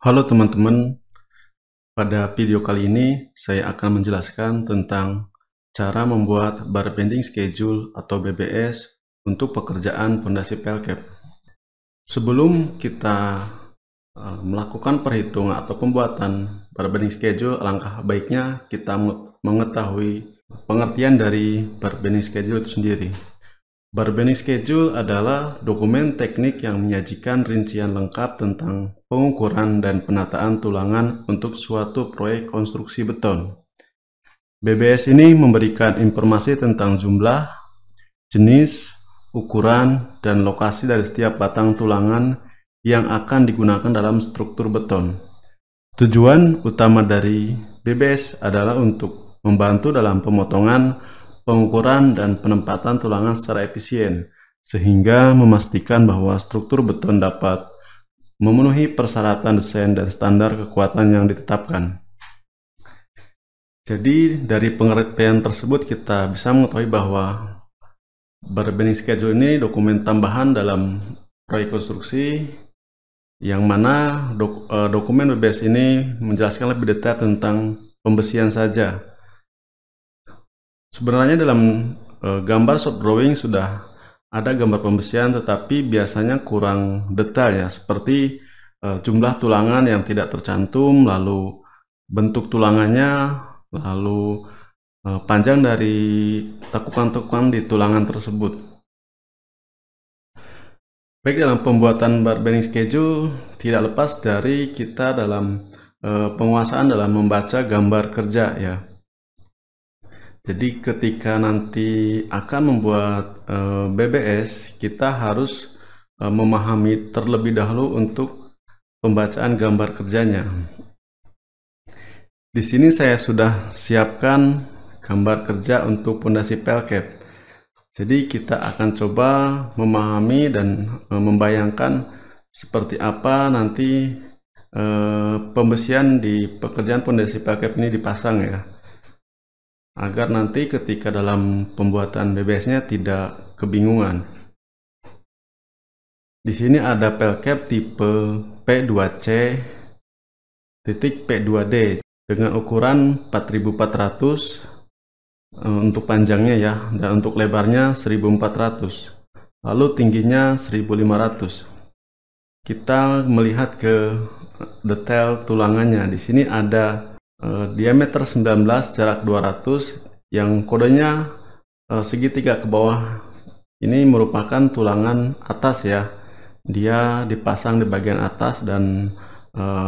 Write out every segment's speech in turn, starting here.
Halo teman-teman, pada video kali ini saya akan menjelaskan tentang cara membuat bar bending schedule atau BBS untuk pekerjaan pondasi pelkap. Sebelum kita melakukan perhitungan atau pembuatan bar bending schedule, alangkah baiknya kita mengetahui pengertian dari bar bending schedule itu sendiri. Bar bending schedule adalah dokumen teknik yang menyajikan rincian lengkap tentang pengukuran dan penataan tulangan untuk suatu proyek konstruksi beton. BBS ini memberikan informasi tentang jumlah, jenis, ukuran, dan lokasi dari setiap batang tulangan yang akan digunakan dalam struktur beton. Tujuan utama dari BBS adalah untuk membantu dalam pemotongan, pengukuran, dan penempatan tulangan secara efisien, sehingga memastikan bahwa struktur beton dapat memenuhi persyaratan desain dan standar kekuatan yang ditetapkan. Jadi dari pengertian tersebut kita bisa mengetahui bahwa bar bending schedule ini dokumen tambahan dalam proyek konstruksi yang mana dokumen BBS ini menjelaskan lebih detail tentang pembesian saja. Sebenarnya dalam gambar shop drawing sudah ada gambar pembesian, tetapi biasanya kurang detail ya, seperti jumlah tulangan yang tidak tercantum, lalu bentuk tulangannya, lalu panjang dari tekukan-tekukan di tulangan tersebut. Baik, dalam pembuatan bar bending schedule tidak lepas dari kita dalam penguasaan dalam membaca gambar kerja ya. Jadi ketika nanti akan membuat BBS, kita harus memahami terlebih dahulu untuk pembacaan gambar kerjanya. Di sini saya sudah siapkan gambar kerja untuk pondasi pelkap. Jadi kita akan coba memahami dan membayangkan seperti apa nanti pembesian di pekerjaan pondasi pelkap ini dipasang ya, agar nanti ketika dalam pembuatan BBS-nya tidak kebingungan. Di sini ada pelkap tipe P2C titik P2D dengan ukuran 4400 untuk panjangnya ya, dan untuk lebarnya 1400, lalu tingginya 1500. Kita melihat ke detail tulangannya. Di sini ada diameter 19, jarak 200, yang kodenya segitiga ke bawah. Ini merupakan tulangan atas ya. Dia dipasang di bagian atas dan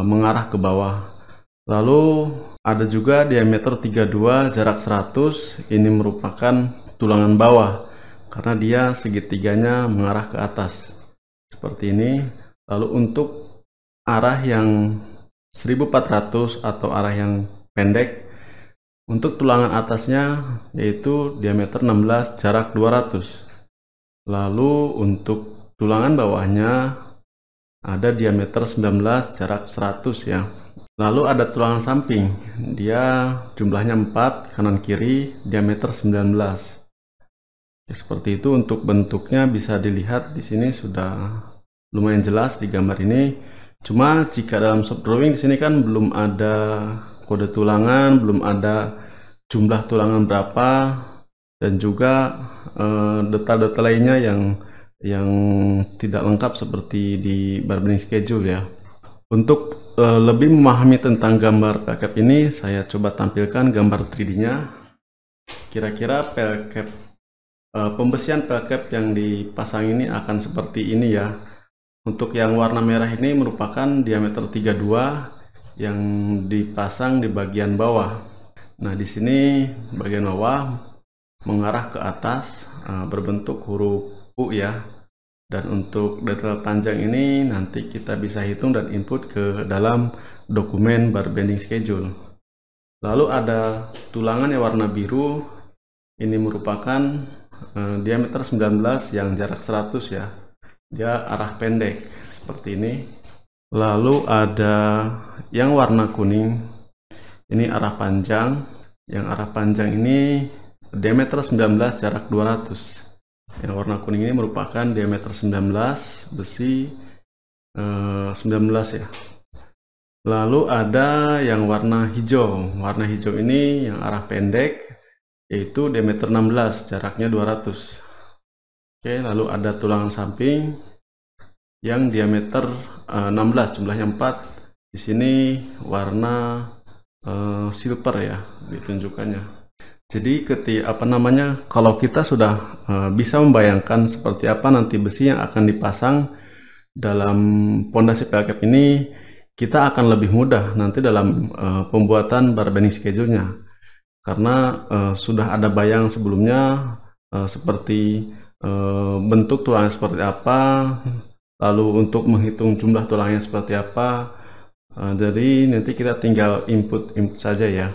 mengarah ke bawah. Lalu ada juga diameter 32, jarak 100. Ini merupakan tulangan bawah karena dia segitiganya mengarah ke atas. Seperti ini. Lalu untuk arah yang 1400 atau arah yang pendek, untuk tulangan atasnya yaitu diameter 16, jarak 200. Lalu untuk tulangan bawahnya ada diameter 19, jarak 100 ya. Lalu ada tulangan samping, dia jumlahnya 4, kanan kiri, diameter 19. Ya, seperti itu. Untuk bentuknya bisa dilihat di sini sudah lumayan jelas di gambar ini. Cuma jika dalam shop drawing di sini kan belum ada kode tulangan, belum ada jumlah tulangan berapa, dan juga detail-detail lainnya yang tidak lengkap seperti di bar bending schedule ya. Untuk lebih memahami tentang gambar pelkap ini, saya coba tampilkan gambar 3D-nya. Kira-kira pelkap pembesian pelkap yang dipasang ini akan seperti ini ya. Untuk yang warna merah ini merupakan diameter 32 yang dipasang di bagian bawah. Nah, di sini bagian bawah mengarah ke atas berbentuk huruf U ya. Dan untuk detail panjang ini nanti kita bisa hitung dan input ke dalam dokumen bar bending schedule. Lalu ada tulangan yang warna biru. Ini merupakan diameter 19 yang jarak 100 ya. Dia arah pendek seperti ini. Lalu ada yang warna kuning. Ini arah panjang. Yang arah panjang ini diameter 19, jarak 200. Yang warna kuning ini merupakan diameter 19, besi 19 ya. Lalu ada yang warna hijau. Warna hijau ini yang arah pendek, yaitu diameter 16, jaraknya 200. Oke, lalu ada tulangan samping yang diameter 16, jumlahnya 4. Di sini warna silver ya ditunjukkannya. Jadi kalau kita sudah bisa membayangkan seperti apa nanti besi yang akan dipasang dalam pondasi PLCAP ini, kita akan lebih mudah nanti dalam pembuatan bar bending schedule-nya, karena sudah ada bayang sebelumnya seperti bentuk tulangnya seperti apa, lalu untuk menghitung jumlah tulangnya seperti apa. Jadi nanti kita tinggal input saja ya.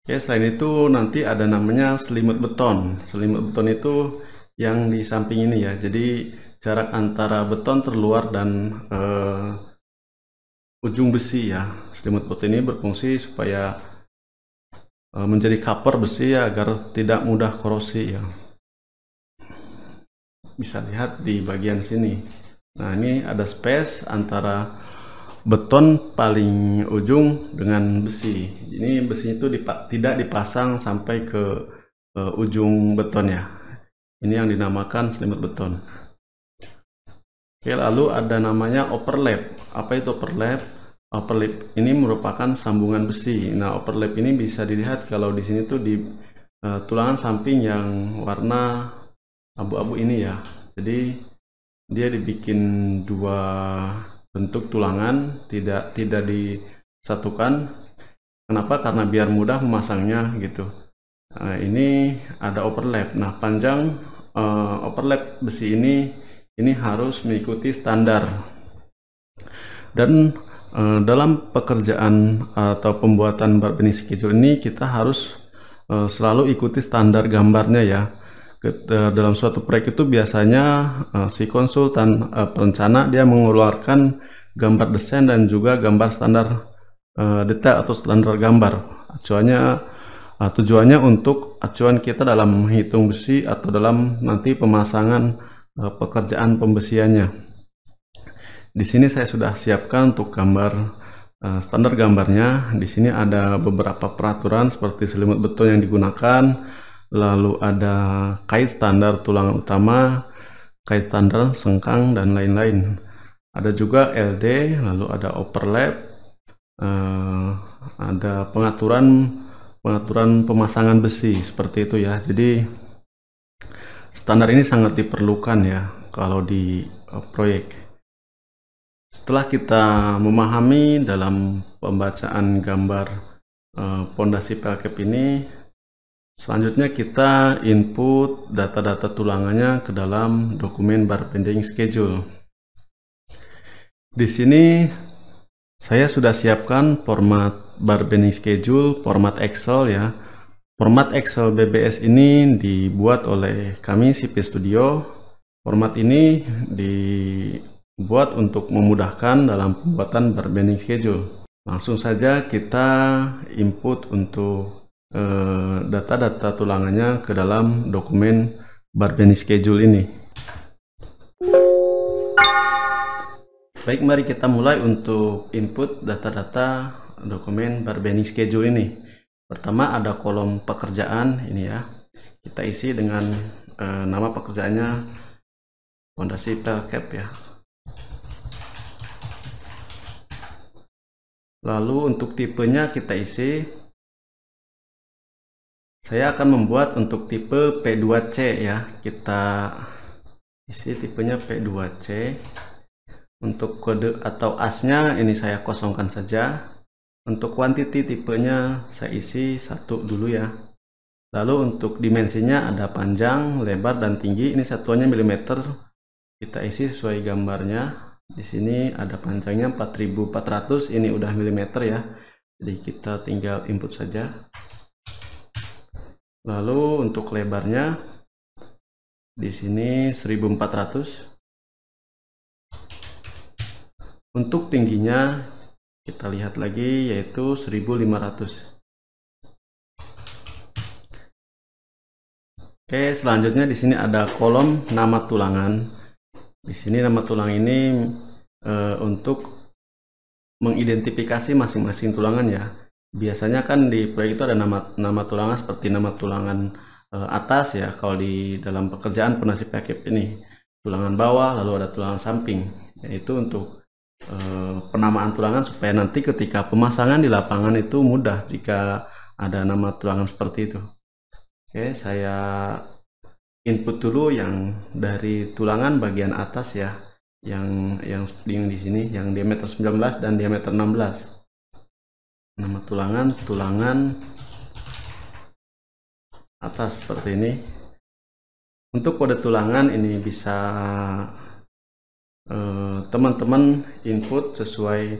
Oke, selain itu nanti ada namanya selimut beton. Selimut beton itu yang di samping ini ya. Jadi jarak antara beton terluar dan ujung besi ya. Selimut beton ini berfungsi supaya menjadi cover besi ya, agar tidak mudah korosi ya. Bisa lihat di bagian sini. Nah, ini ada space antara beton paling ujung dengan besi. Ini besi itu tidak dipasang sampai ke ujung beton ya. Ini yang dinamakan selimut beton. Oke, lalu ada namanya overlap. Apa itu overlap? Overlap ini merupakan sambungan besi. Nah, overlap ini bisa dilihat kalau di sini tuh di tulangan samping yang warna abu-abu ini ya. Jadi dia dibikin dua bentuk tulangan, tidak disatukan. Kenapa? Karena biar mudah memasangnya gitu. Ini ada overlap. Nah, panjang overlap besi ini harus mengikuti standar. Dan dalam pekerjaan atau pembuatan bar bending schedule ini kita harus selalu ikuti standar gambarnya ya. Dalam suatu proyek itu biasanya si konsultan perencana dia mengeluarkan gambar desain dan juga gambar standar detail atau standar gambar. Tujuannya untuk acuan kita dalam menghitung besi atau dalam nanti pemasangan pekerjaan pembesiannya. Di sini saya sudah siapkan untuk gambar standar gambarnya. Di sini ada beberapa peraturan seperti selimut beton yang digunakan, lalu ada kait standar tulangan utama, kait standar sengkang, dan lain-lain. Ada juga LD, lalu ada overlap, ada pengaturan pemasangan besi seperti itu ya. Jadi standar ini sangat diperlukan ya kalau di proyek. Setelah kita memahami dalam pembacaan gambar pondasi PLCAP ini, selanjutnya kita input data-data tulangannya ke dalam dokumen bar bending schedule. Di sini saya sudah siapkan format bar bending schedule, format Excel ya. Format Excel BBS ini dibuat oleh kami CP Studio. Format ini dibuat untuk memudahkan dalam pembuatan bar bending schedule. Langsung saja kita input untuk data-data tulangannya ke dalam dokumen bar bending schedule ini. Baik, mari kita mulai untuk input data-data dokumen bar bending schedule ini. Pertama ada kolom pekerjaan ini ya. Kita isi dengan nama pekerjaannya pondasi PLCAP ya. Lalu untuk tipenya kita isi. Saya akan membuat untuk tipe P2C ya. Kita isi tipenya P2C. Untuk kode atau asnya ini saya kosongkan saja. Untuk quantity tipenya saya isi 1 dulu ya. Lalu untuk dimensinya ada panjang, lebar, dan tinggi. Ini satuannya mm. Kita isi sesuai gambarnya. Di sini ada panjangnya 4400. Ini udah mm ya. Jadi kita tinggal input saja. Lalu untuk lebarnya di sini 1400. Untuk tingginya kita lihat lagi yaitu 1500. Oke, selanjutnya di sini ada kolom nama tulangan. Di sini nama tulang ini untuk mengidentifikasi masing-masing tulangan ya. Biasanya kan di proyek itu ada nama tulangan seperti nama tulangan atas ya, kalau di dalam pekerjaan penasib paket ini tulangan bawah, lalu ada tulangan samping, yaitu untuk penamaan tulangan supaya nanti ketika pemasangan di lapangan itu mudah jika ada nama tulangan seperti itu. Oke, saya input dulu yang dari tulangan bagian atas ya, yang di sini yang diameter 19 dan diameter 16. Nama tulangan atas seperti ini. Untuk kode tulangan ini bisa teman-teman input sesuai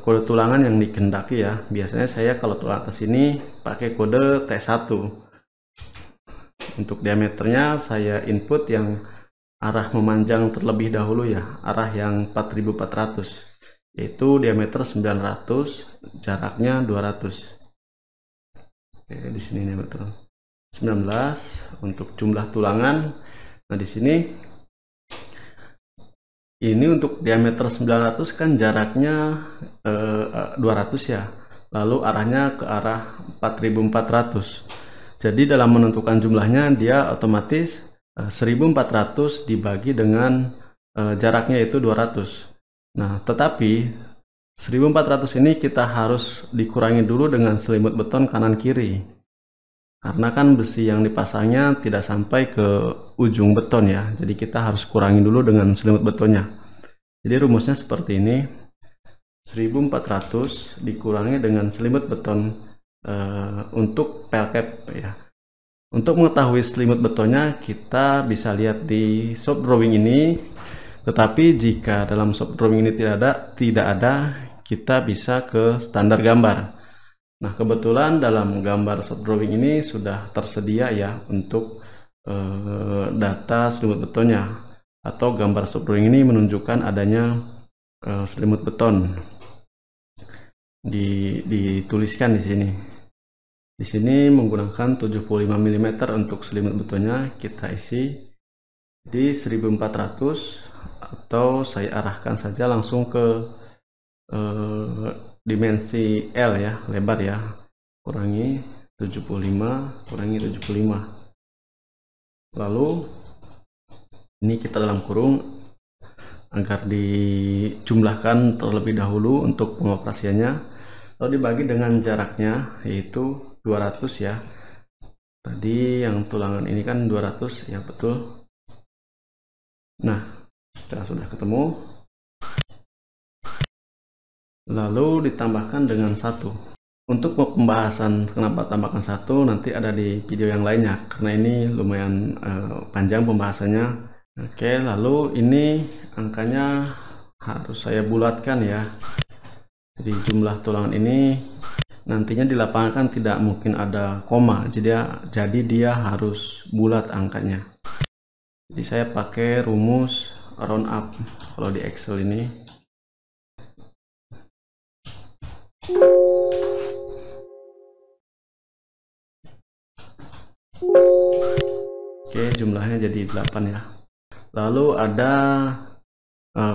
kode tulangan yang dikehendaki ya. Biasanya saya kalau tulang atas ini pakai kode T1. Untuk diameternya saya input yang arah memanjang terlebih dahulu ya, arah yang 4400, yaitu diameter 900, jaraknya 200. Oke, di sini diameter 19 untuk jumlah tulangan. Nah, di sini ini untuk diameter 900 kan jaraknya 200 ya. Lalu arahnya ke arah 4400. Jadi dalam menentukan jumlahnya dia otomatis 1400 dibagi dengan jaraknya itu 200. Nah, tetapi 1400 ini kita harus dikurangi dulu dengan selimut beton kanan kiri. Karena kan besi yang dipasangnya tidak sampai ke ujung beton ya. Jadi kita harus kurangi dulu dengan selimut betonnya. Jadi rumusnya seperti ini. 1400 dikurangi dengan selimut beton untuk pelket ya. Untuk mengetahui selimut betonnya kita bisa lihat di shop drawing ini. Tetapi jika dalam shop drawing ini tidak ada, kita bisa ke standar gambar. Nah, kebetulan dalam gambar shop drawing ini sudah tersedia ya untuk data selimut betonnya, atau gambar shop drawing ini menunjukkan adanya selimut beton. Dituliskan di sini. Di sini menggunakan 75 mm untuk selimut betonnya, kita isi di 1400 atau saya arahkan saja langsung ke dimensi L ya, lebar ya, kurangi 75 kurangi 75. Lalu ini kita dalam kurung agar dijumlahkan terlebih dahulu untuk pengoperasiannya, lalu dibagi dengan jaraknya yaitu 200 ya. Tadi yang tulangan ini kan 200 ya, betul. Nah, kita sudah ketemu. Lalu ditambahkan dengan 1. Untuk pembahasan kenapa tambahkan 1 nanti ada di video yang lainnya, karena ini lumayan panjang pembahasannya. Oke, lalu ini angkanya harus saya bulatkan ya. Jadi jumlah tulangan ini nantinya di lapangan kan tidak mungkin ada koma, jadi dia harus bulat angkanya. Jadi saya pakai rumus round up kalau di Excel ini. Oke, jumlahnya jadi 8 ya. Lalu ada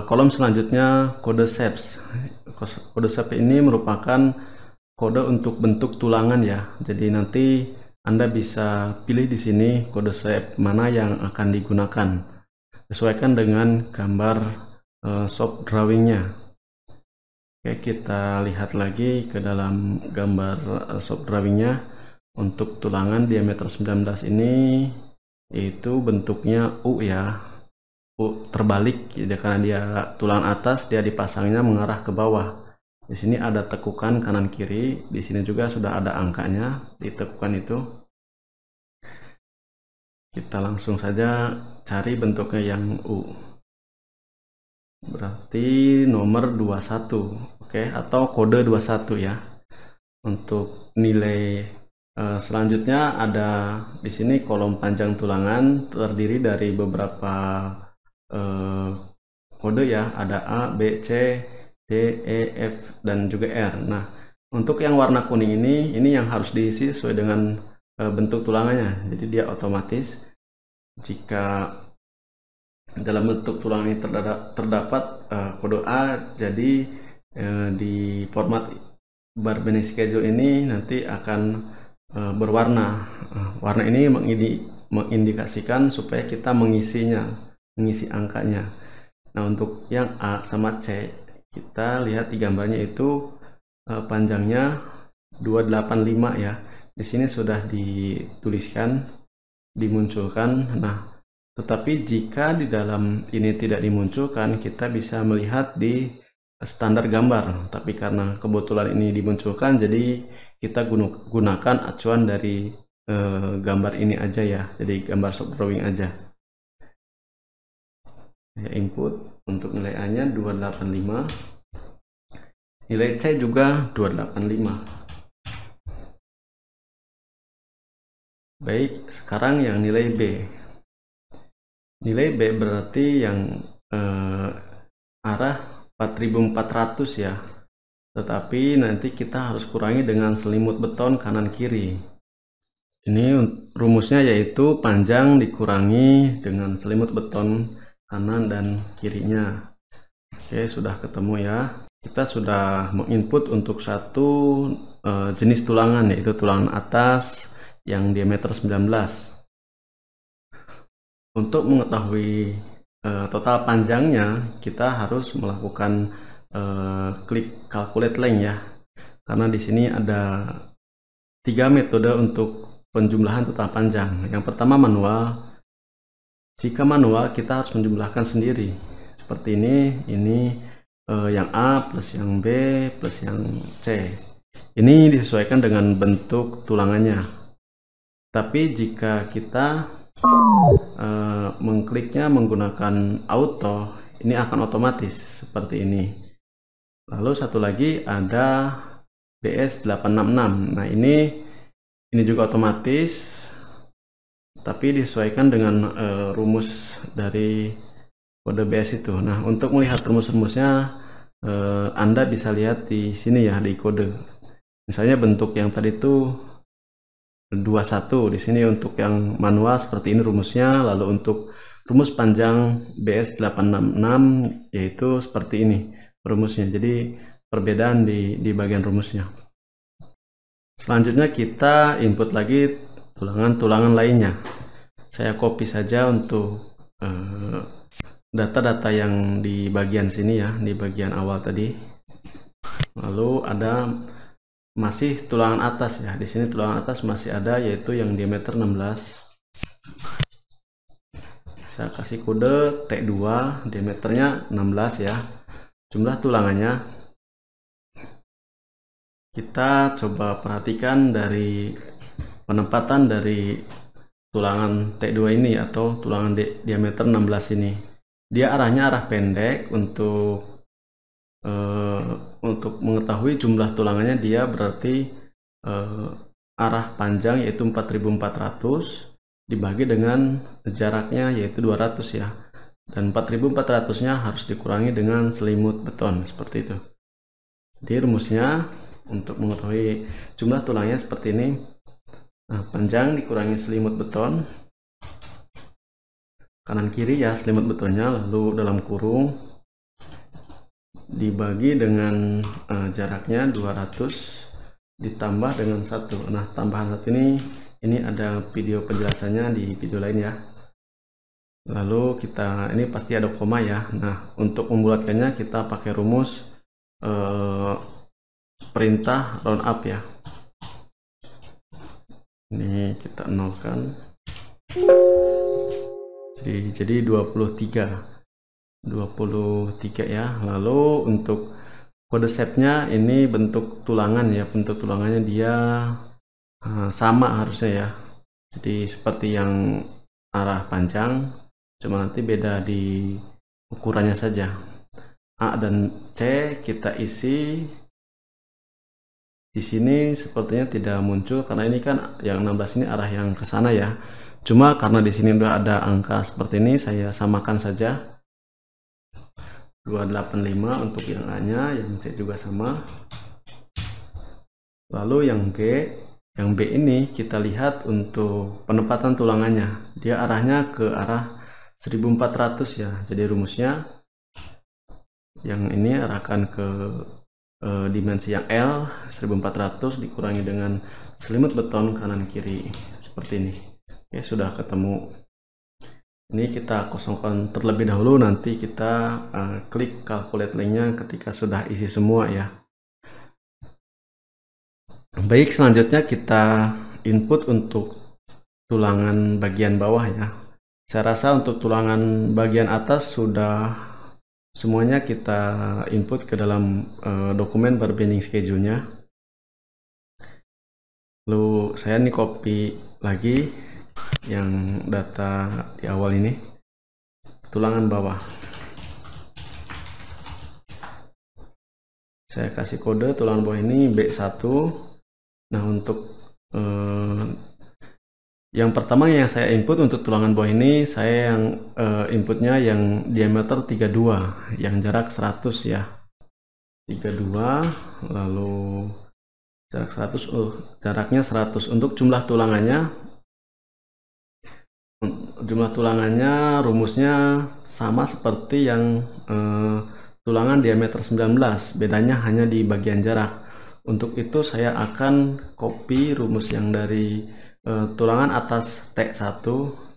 kolom selanjutnya kode shapes. Kode shape ini merupakan kode untuk bentuk tulangan ya. Jadi nanti Anda bisa pilih di sini kode shape mana yang akan digunakan. Sesuaikan dengan gambar shop drawingnya. Oke, kita lihat lagi ke dalam gambar shop drawingnya. Untuk tulangan diameter 19 ini itu bentuknya U ya. U terbalik ya, karena dia tulangan atas, dia dipasangnya mengarah ke bawah. Di sini ada tekukan kanan kiri, di sini juga sudah ada angkanya di tekukan itu. Kita langsung saja cari bentuknya yang U. Berarti nomor 21, oke, atau kode 21 ya. Untuk nilai selanjutnya ada di sini kolom panjang tulangan terdiri dari beberapa kode ya, ada A, B, C, D, E, F, dan juga R. Nah, untuk yang warna kuning ini yang harus diisi sesuai dengan bentuk tulangannya. Jadi dia otomatis jika dalam bentuk tulangan ini terdapat kode A, jadi di format bar binding schedule ini nanti akan berwarna. Warna ini mengindikasikan supaya kita mengisi angkanya. Nah, untuk yang A sama C, kita lihat di gambarnya itu panjangnya 285 ya. Di sini sudah dituliskan, dimunculkan. Nah, tetapi jika di dalam ini tidak dimunculkan, kita bisa melihat di standar gambar. Tapi karena kebetulan ini dimunculkan, jadi kita gunakan acuan dari gambar ini aja ya. Jadi gambar shop drawing aja. Saya input untuk nilai A nya 285, nilai C juga 285. Baik, sekarang yang nilai B. Nilai B berarti yang arah 4400 ya. Tetapi nanti kita harus kurangi dengan selimut beton kanan kiri. Ini rumusnya yaitu panjang dikurangi dengan selimut beton kanan dan kirinya. Oke, sudah ketemu ya. Kita sudah menginput untuk satu jenis tulangan, yaitu tulangan atas yang diameter 19. Untuk mengetahui total panjangnya, kita harus melakukan klik calculate length ya. Karena di sini ada 3 metode untuk penjumlahan total panjang. Yang pertama manual. Jika manual, kita harus menjumlahkan sendiri. Seperti ini yang A plus yang B plus yang C. Ini disesuaikan dengan bentuk tulangannya. Tapi jika kita mengkliknya menggunakan auto, ini akan otomatis seperti ini. Lalu satu lagi ada BS866. Nah, ini juga otomatis, tapi disesuaikan dengan rumus dari kode BS itu. Nah, untuk melihat rumus-rumusnya Anda bisa lihat di sini ya, di kode. Misalnya bentuk yang tadi itu 21, di sini untuk yang manual seperti ini rumusnya. Lalu untuk rumus panjang BS866 yaitu seperti ini rumusnya. Jadi perbedaan di bagian rumusnya. Selanjutnya kita input lagi tulangan-tulangan lainnya. Saya copy saja untuk data-data yang di bagian sini ya, di bagian awal tadi. Lalu ada masih tulangan atas ya. Di sini tulangan atas masih ada, yaitu yang diameter 16. Saya kasih kode T2, diameternya 16 ya. Jumlah tulangannya kita coba perhatikan dari penempatan dari tulangan T2 ini atau tulangan diameter 16 ini. Dia arahnya arah pendek. Untuk mengetahui jumlah tulangannya, dia berarti arah panjang yaitu 4400 dibagi dengan jaraknya yaitu 200 ya. Dan 4400 nya harus dikurangi dengan selimut beton seperti itu. Jadi rumusnya untuk mengetahui jumlah tulangnya seperti ini. Nah, panjang dikurangi selimut beton kanan kiri ya, selimut betonnya, lalu dalam kurung dibagi dengan jaraknya 200 ditambah dengan 1. Nah, tambahan 1 ini ada video penjelasannya di video lain ya. Lalu ini pasti ada koma ya. Nah, untuk membulatkannya kita pakai rumus perintah round up ya. Ini kita nolkan. Jadi 23 ya. Lalu untuk kode shape-nya ini bentuk tulangan ya. Bentuk tulangannya dia sama harusnya ya. Jadi seperti yang arah panjang, cuma nanti beda di ukurannya saja. A dan C kita isi. Di sini sepertinya tidak muncul karena ini kan yang 16 ini arah yang ke sana ya. Cuma karena di sini udah ada angka seperti ini, saya samakan saja. 285 untuk yang A-nya, yang C juga sama. Lalu yang B ini kita lihat untuk penempatan tulangannya. Dia arahnya ke arah 1400 ya. Jadi rumusnya yang ini arahkan ke dimensi yang L 1400 dikurangi dengan selimut beton kanan kiri seperti ini. Oke, sudah ketemu. Ini kita kosongkan terlebih dahulu, nanti kita klik calculate linknya ketika sudah isi semua ya. Baik, selanjutnya kita input untuk tulangan bagian bawah ya. Saya rasa untuk tulangan bagian atas sudah semuanya kita input ke dalam dokumen barbending schedule-nya. Lalu saya nih copy lagi yang data di awal ini, tulangan bawah. Saya kasih kode tulangan bawah ini B1. Nah, untuk yang pertama yang saya input untuk tulangan bawah ini, saya yang inputnya yang diameter 32, yang jarak 100 ya. 32, lalu jarak 100, jaraknya 100. Untuk jumlah tulangannya rumusnya sama seperti yang tulangan diameter 19, bedanya hanya di bagian jarak. Untuk itu saya akan copy rumus yang dari tulangan atas T1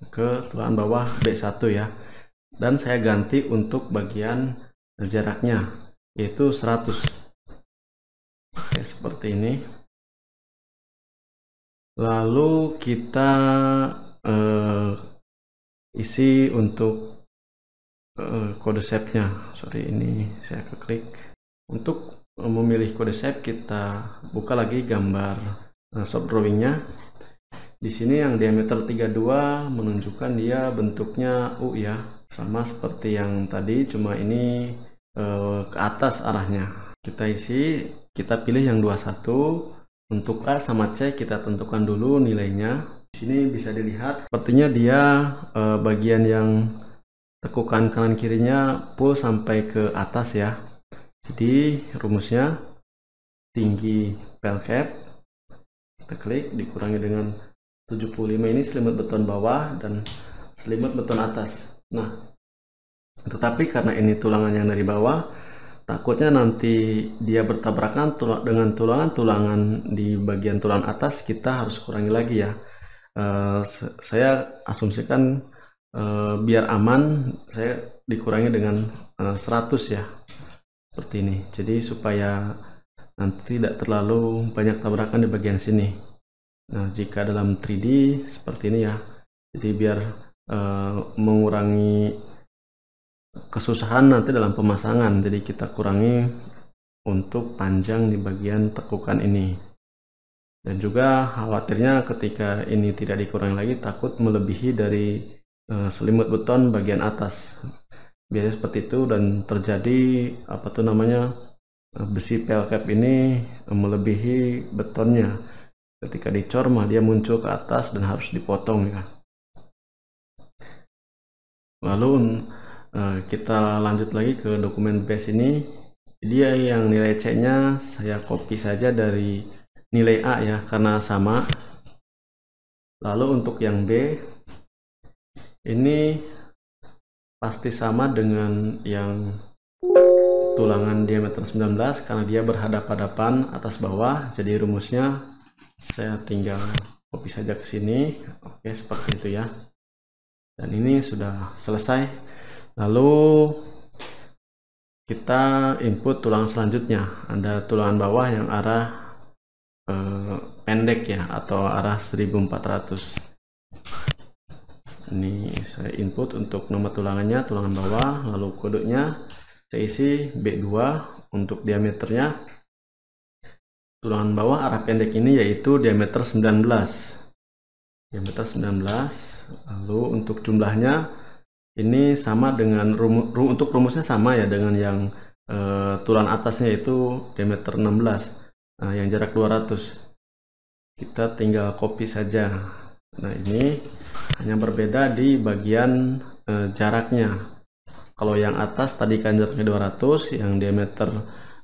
ke tulangan bawah B1 ya, dan saya ganti untuk bagian jaraknya yaitu 100. Oke, seperti ini. Lalu kita isi untuk kode shape-nya. Sorry, ini saya keklik. Untuk memilih kode shape, kita buka lagi gambar shop drawing-nya. Di sini yang diameter 32 menunjukkan dia bentuknya U ya, sama seperti yang tadi, cuma ini ke atas arahnya. Kita isi, kita pilih yang 21. Untuk A sama C kita tentukan dulu nilainya. Di sini bisa dilihat, sepertinya dia bagian yang tekukan kanan kirinya full sampai ke atas ya. Jadi rumusnya tinggi pel cap, kita klik, dikurangi dengan 75, ini selimut beton bawah dan selimut beton atas. Nah, tetapi karena ini tulangan yang dari bawah, takutnya nanti dia bertabrakan dengan tulangan di bagian tulangan atas, kita harus kurangi lagi ya. Saya asumsikan biar aman, saya dikurangi dengan 100 ya, seperti ini. Jadi supaya nanti tidak terlalu banyak tabrakan di bagian sini. Nah, jika dalam 3D seperti ini ya, jadi biar mengurangi kesusahan nanti dalam pemasangan, jadi kita kurangi untuk panjang di bagian tekukan ini. Dan juga khawatirnya ketika ini tidak dikurangi lagi, takut melebihi dari selimut beton bagian atas. Biasanya seperti itu, dan terjadi apa tuh namanya, besi pel cap ini melebihi betonnya. Ketika dicor mah dia muncul ke atas dan harus dipotong ya. Lalu kita lanjut lagi ke dokumen base ini. Dia yang nilai C nya saya copy saja dari nilai A ya, karena sama. Lalu untuk yang B ini pasti sama dengan yang tulangan diameter 19 karena dia berhadapan-hadapan atas bawah. Jadi rumusnya saya tinggal copy saja ke sini. Oke, seperti itu ya. Dan ini sudah selesai. Lalu kita input tulangan selanjutnya. Ada tulangan bawah yang arah pendek ya, atau arah 1400. Ini saya input untuk nomor tulangannya, tulangan bawah, lalu kodenya saya isi B2 untuk diameternya. Tulangan bawah arah pendek ini yaitu diameter 19. Diameter 19. Lalu untuk jumlahnya ini sama dengan untuk rumusnya sama ya dengan yang tulangan atasnya yaitu diameter 16. Nah, yang jarak 200. Kita tinggal copy saja. Nah, ini hanya berbeda di bagian jaraknya. Kalau yang atas tadi kan jaraknya 200, yang diameter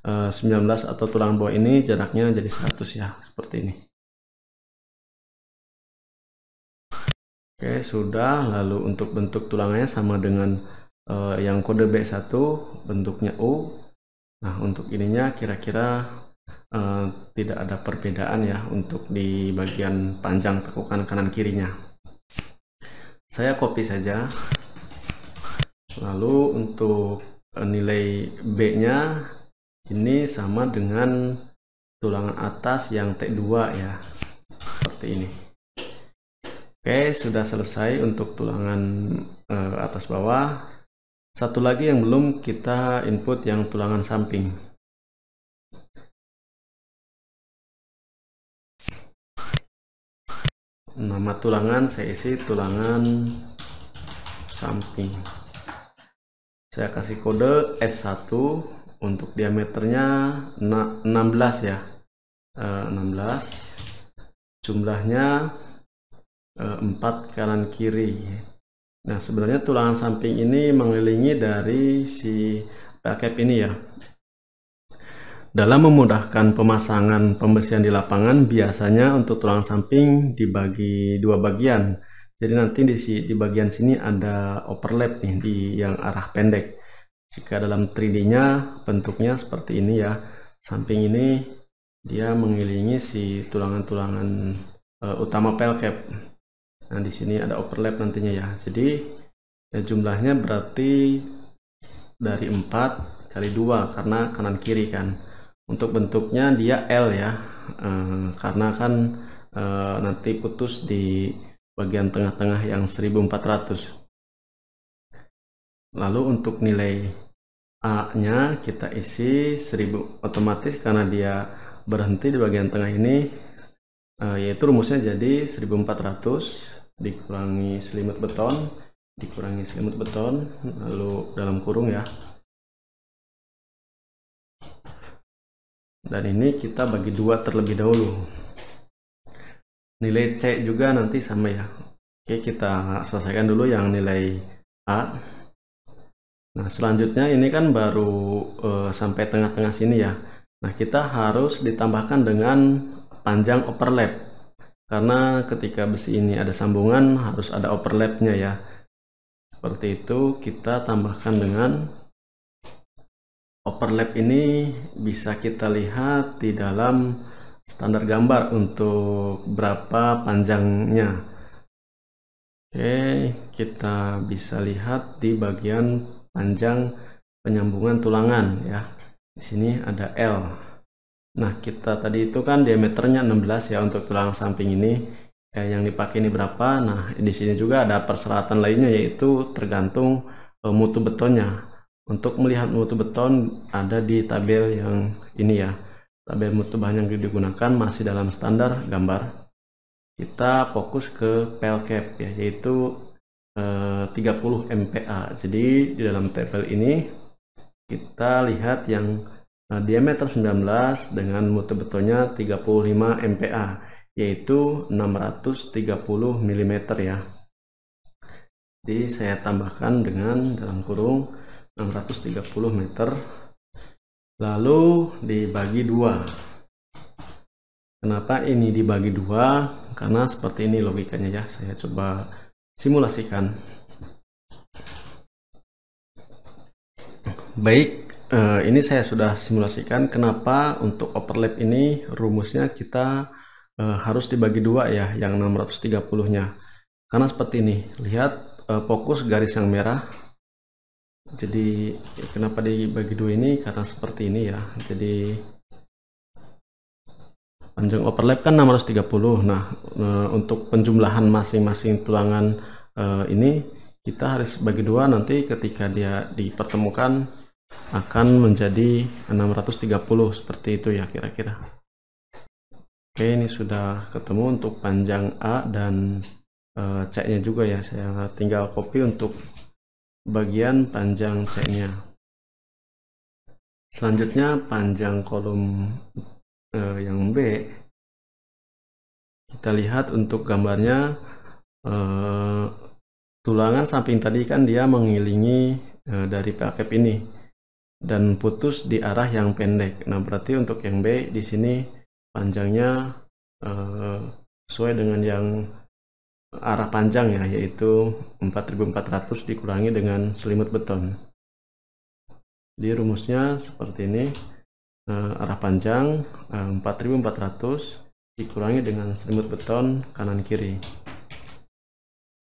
19 atau tulangan bawah ini jaraknya jadi 100 ya, seperti ini. Oke, sudah. Lalu untuk bentuk tulangannya sama dengan yang kode B1, bentuknya U. Nah, untuk ininya kira-kira tidak ada perbedaan ya untuk di bagian panjang tekukan kanan kirinya. Saya copy saja. Lalu untuk nilai B-nya ini sama dengan tulangan atas yang T2 ya. Seperti ini. Oke, sudah selesai untuk tulangan atas bawah. Satu lagi yang belum kita input yang tulangan samping. Nama tulangan saya isi tulangan samping. Saya kasih kode S1 untuk diameternya 16 ya. 16. Jumlahnya 4 kanan kiri. Nah, sebenarnya tulangan samping ini mengelilingi dari si pelcap ini ya. Dalam memudahkan pemasangan pembesian di lapangan, biasanya untuk tulangan samping dibagi dua bagian. Jadi nanti di bagian sini ada overlap nih di yang arah pendek. Jika dalam 3D-nya bentuknya seperti ini ya. Samping ini dia mengelilingi si tulangan-tulangan utama pelcap. Nah, di sini ada overlap nantinya ya. Jadi ya, jumlahnya berarti dari 4 kali 2 karena kanan kiri kan. Untuk bentuknya dia L ya, karena kan nanti putus di bagian tengah-tengah yang 1400. Lalu untuk nilai A-nya kita isi 1000 otomatis karena dia berhenti di bagian tengah ini, yaitu rumusnya jadi 1400 dikurangi selimut beton, lalu dalam kurung ya. Dan ini kita bagi 2 terlebih dahulu. Nilai C juga nanti sama ya. Oke, kita selesaikan dulu yang nilai A. Nah, selanjutnya ini kan baru sampai tengah-tengah sini ya. Nah, kita harus ditambahkan dengan panjang overlap. Karena ketika besi ini ada sambungan harus ada overlapnya ya. Seperti itu, kita tambahkan dengan overlap ini bisa kita lihat di dalam standar gambar untuk berapa panjangnya. Oke, kita bisa lihat di bagian panjang penyambungan tulangan ya. Di sini ada L. Nah, kita tadi itu kan diameternya 16 ya untuk tulang samping ini. Yang dipakai ini berapa? Nah, di sini juga ada persyaratan lainnya yaitu tergantung mutu betonnya. Untuk melihat mutu beton ada di tabel yang ini ya. Tabel mutu bahan yang digunakan masih dalam standar gambar. Kita fokus ke pelcap ya, yaitu 30 MPa. Jadi di dalam tabel ini kita lihat yang diameter 19 dengan mutu betonnya 35 MPa, yaitu 630 mm ya. Jadi saya tambahkan dengan dalam kurung 630 meter, lalu dibagi 2. Kenapa ini dibagi 2? Karena seperti ini logikanya ya. Saya coba simulasikan. Baik, ini saya sudah simulasikan. Kenapa untuk overlap ini rumusnya kita harus dibagi 2 ya, yang 630-nya. Karena seperti ini, lihat fokus garis yang merah. Jadi kenapa dibagi 2 ini? Karena seperti ini ya. Jadi panjang overlap kan 630. Nah, untuk penjumlahan masing-masing tulangan ini kita harus bagi 2, nanti ketika dia dipertemukan akan menjadi 630 seperti itu ya kira-kira. Oke, ini sudah ketemu untuk panjang A dan C-nya juga ya. Saya tinggal copy untuk bagian panjang C-nya. Selanjutnya panjang kolom yang B. Kita lihat untuk gambarnya, tulangan samping tadi kan dia mengelilingi dari pelcap ini dan putus di arah yang pendek. Nah, berarti untuk yang B di sini panjangnya sesuai dengan yang arah panjang ya, yaitu 4400 dikurangi dengan selimut beton. Jadi rumusnya seperti ini, arah panjang 4400 dikurangi dengan selimut beton kanan kiri.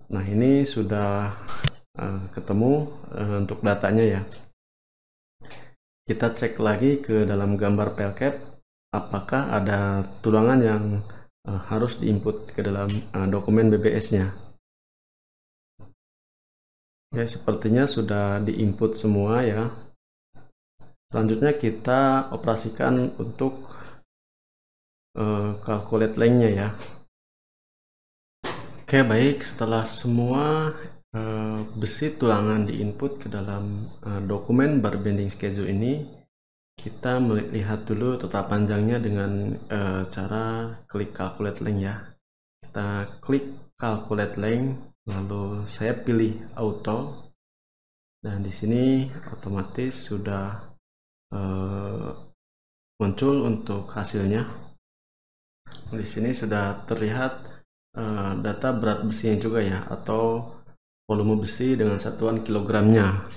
Nah, ini sudah ketemu untuk datanya ya. Kita cek lagi ke dalam gambar PLCAP apakah ada tulangan yang harus diinput ke dalam dokumen BBS-nya. Ya, sepertinya sudah diinput semua ya. Selanjutnya kita operasikan untuk calculate length-nya ya. Oke, baik, setelah semua besi tulangan diinput ke dalam dokumen bar bending schedule ini, kita melihat dulu total panjangnya dengan cara klik calculate length ya. Kita klik calculate length, lalu saya pilih auto, dan di sini otomatis sudah muncul untuk hasilnya. Di sini sudah terlihat data berat besinya juga ya, atau volume besi dengan satuan kilogramnya.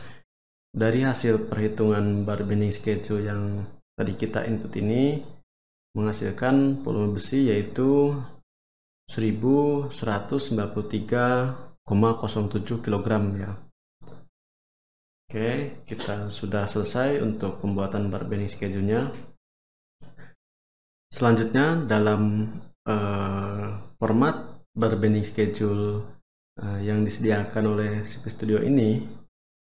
Dari hasil perhitungan bar bending schedule yang tadi kita input ini menghasilkan volume besi yaitu 1193,07 kg ya. Oke, kita sudah selesai untuk pembuatan bar bending schedule-nya. Selanjutnya dalam format bar bending schedule yang disediakan oleh CP Studio ini,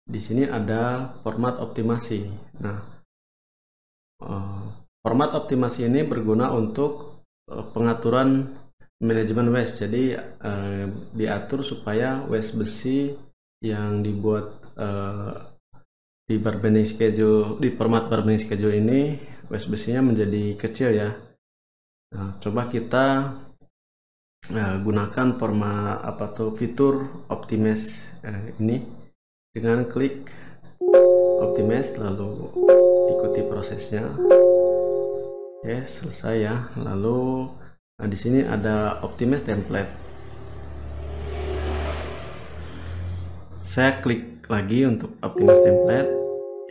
di sini ada format optimasi. Nah, format optimasi ini berguna untuk pengaturan manajemen waste. Jadi diatur supaya waste besi yang dibuat di bar bending schedule, di format bar bending schedule ini, waste besinya menjadi kecil ya. Nah, coba kita gunakan format fitur optimize ini dengan klik optimize, lalu ikuti prosesnya. Oke, selesai ya. Lalu di sini ada optimize template. Saya klik lagi untuk optimize template,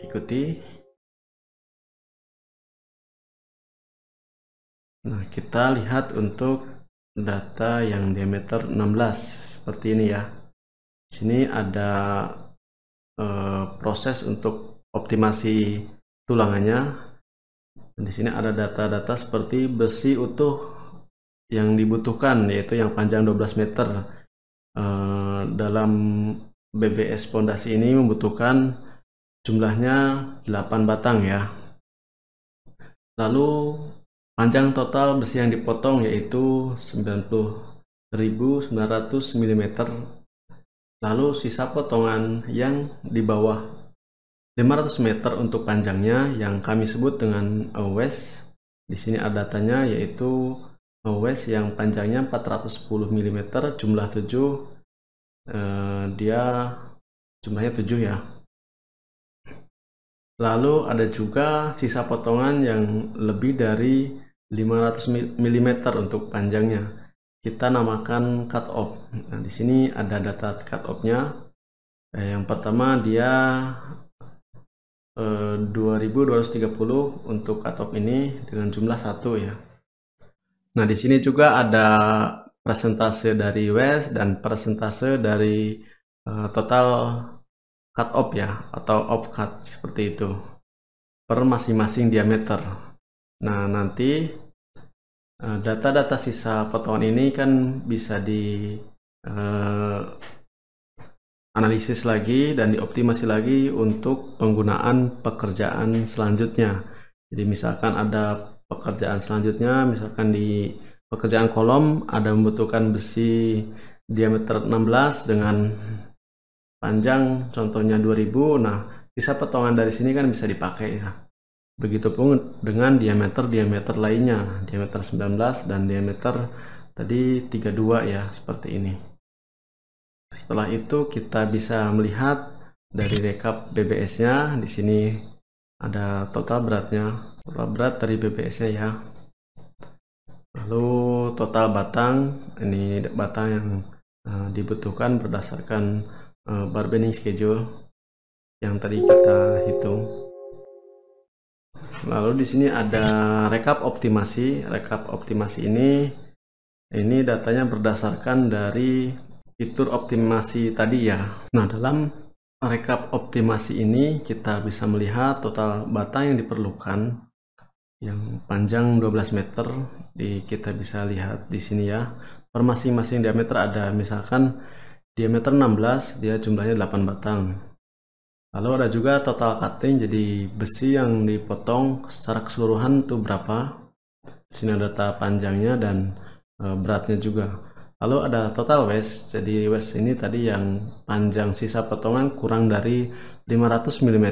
ikuti. Nah, kita lihat untuk data yang diameter 16 seperti ini ya. Di sini ada proses untuk optimasi tulangannya. Di sini ada data-data seperti besi utuh yang dibutuhkan, yaitu yang panjang 12 meter. Dalam BBS fondasi ini membutuhkan jumlahnya 8 batang ya. Lalu panjang total besi yang dipotong yaitu 90.900 mm. Lalu sisa potongan yang di bawah 500 meter untuk panjangnya yang kami sebut dengan waste. Di sini ada datanya yaitu waste yang panjangnya 410 mm, jumlah 7, dia jumlahnya 7 ya. Lalu ada juga sisa potongan yang lebih dari 500 mm untuk panjangnya. Kita namakan cut off. Nah, di sini ada data cut off-nya. Yang pertama dia 2230 untuk cut off ini dengan jumlah 1 ya. Nah, di sini juga ada persentase dari waste dan persentase dari total cut off ya, atau off cut seperti itu per masing-masing diameter. Nah, nanti data-data sisa potongan ini kan bisa di analisis lagi dan dioptimasi lagi untuk penggunaan pekerjaan selanjutnya. Jadi misalkan ada pekerjaan selanjutnya, misalkan di pekerjaan kolom ada membutuhkan besi diameter 16 dengan panjang contohnya 2000. Nah, sisa potongan dari sini kan bisa dipakai ya. Begitupun dengan diameter lainnya, diameter 19 dan diameter tadi 32 ya, seperti ini. Setelah itu kita bisa melihat dari rekap BBS-nya. Di sini ada total beratnya, total berat dari BBS-nya ya. Lalu total batang, ini batang yang dibutuhkan berdasarkan bar bending schedule yang tadi kita hitung. lalu di sini ada rekap optimasi. Rekap optimasi ini datanya berdasarkan dari fitur optimasi tadi ya. Nah, dalam rekap optimasi ini kita bisa melihat total batang yang diperlukan yang panjang 12 meter. Kita bisa lihat di sini ya. Per masing-masing diameter ada, misalkan diameter 16, dia jumlahnya 8 batang. Lalu ada juga total cutting, jadi besi yang dipotong secara keseluruhan itu berapa. Di sini ada data panjangnya dan beratnya juga. Lalu ada total waste, jadi waste ini tadi yang panjang sisa potongan kurang dari 500 mm.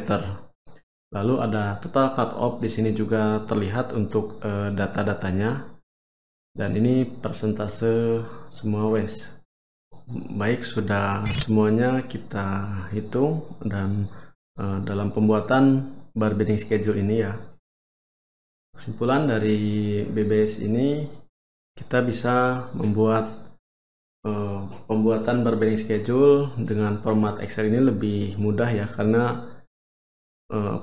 Lalu ada total cut off, di sini juga terlihat untuk data-datanya, dan ini persentase semua waste. Baik, sudah semuanya kita hitung dan dalam pembuatan bar bending schedule ini ya. Kesimpulan dari BBS ini, kita bisa membuat pembuatan bar bending schedule dengan format Excel ini lebih mudah ya, karena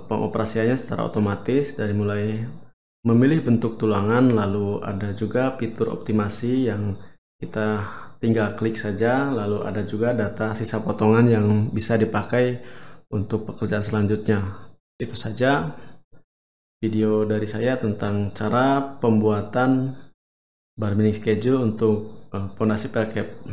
pengoperasiannya secara otomatis dari mulai memilih bentuk tulangan, lalu ada juga fitur optimasi yang kita tinggal klik saja, lalu ada juga data sisa potongan yang bisa dipakai untuk pekerjaan selanjutnya. Itu saja video dari saya tentang cara pembuatan bar bending schedule untuk pondasi pelcap.